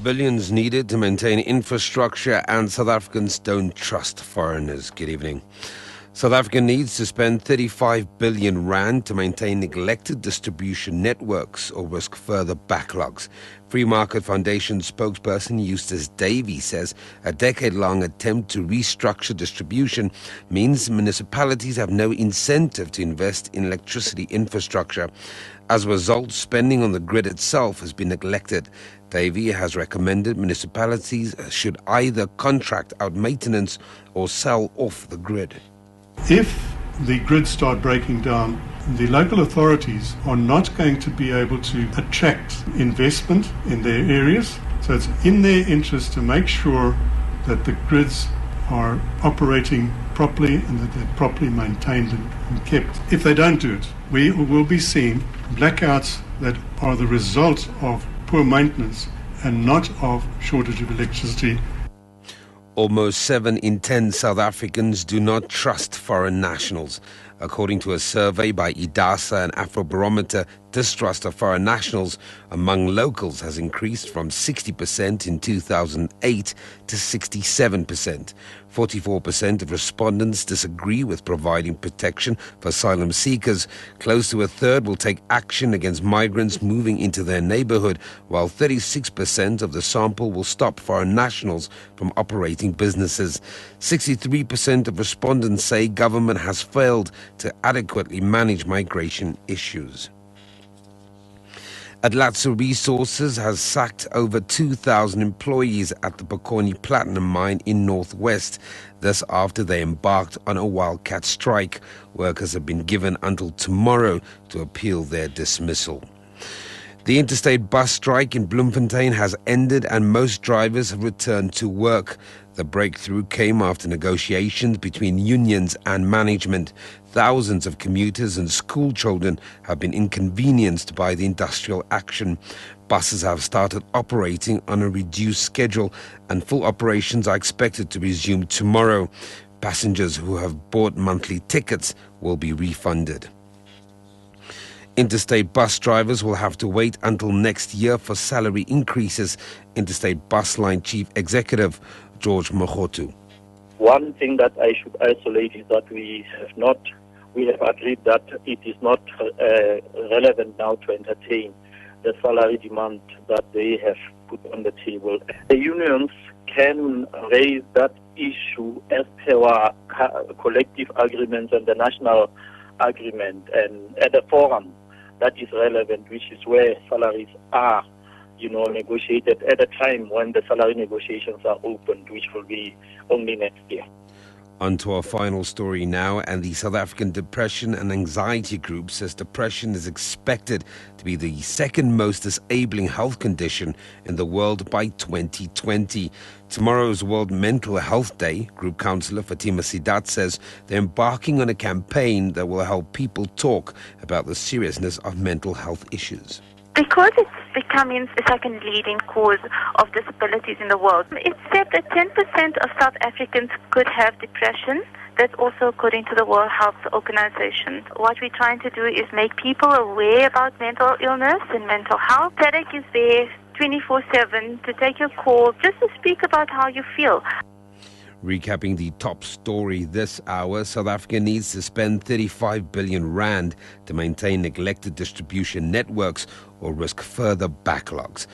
Billions needed to maintain infrastructure, and South Africans don't trust foreigners. Good evening. South Africa needs to spend 35 billion rand to maintain neglected distribution networks or risk further backlogs. Free Market Foundation spokesperson Eustace Davey says a decade-long attempt to restructure distribution means municipalities have no incentive to invest in electricity infrastructure. As a result, spending on the grid itself has been neglected. Davey has recommended municipalities should either contract out maintenance or sell off the grid. If the grids start breaking down, the local authorities are not going to be able to attract investment in their areas. So it's in their interest to make sure that the grids are operating properly and that they're properly maintained and kept. If they don't do it, we will be seeing blackouts that are the result of poor maintenance and not of shortage of electricity. Almost 7 in 10 South Africans do not trust foreign nationals. According to a survey by IDASA and Afrobarometer, distrust of foreign nationals among locals has increased from 60% in 2008 to 67%. 44% of respondents disagree with providing protection for asylum seekers. Close to a third will take action against migrants moving into their neighborhood, while 36% of the sample will stop foreign nationals from operating businesses. 63% of respondents say government has failed to adequately manage migration issues. Atlatsa Resources has sacked over 2,000 employees at the Bokoni Platinum Mine in Northwest. This after they embarked on a wildcat strike. Workers have been given until tomorrow to appeal their dismissal. The interstate bus strike in Bloemfontein has ended and most drivers have returned to work. The breakthrough came after negotiations between unions and management. Thousands of commuters and school children have been inconvenienced by the industrial action. Buses have started operating on a reduced schedule and full operations are expected to resume tomorrow. Passengers who have bought monthly tickets will be refunded. Interstate bus drivers will have to wait until next year for salary increases. Interstate Bus Line Chief Executive George Mogotu. One thing that I should isolate is that we have agreed that it is not relevant now to entertain the salary demand that they have put on the table. The unions can raise that issue as per our collective agreements and the national agreement and at a forum that is relevant, which is where salaries are negotiated at a time when the salary negotiations are opened, which will be only next year. On to our final story now, and the South African Depression and Anxiety Group says depression is expected to be the second most disabling health condition in the world by 2020. Tomorrow's World Mental Health Day, Group Councillor Fatima Sidat says they're embarking on a campaign that will help people talk about the seriousness of mental health issues. Because it's becoming the second leading cause of disabilities in the world, it's said that 10% of South Africans could have depression. That's also according to the World Health Organization. What we're trying to do is make people aware about mental illness and mental health. SADC is there 24/7 to take your call, just to speak about how you feel. Recapping the top story this hour, South Africa needs to spend 35 billion rand to maintain neglected distribution networks or risk further backlogs.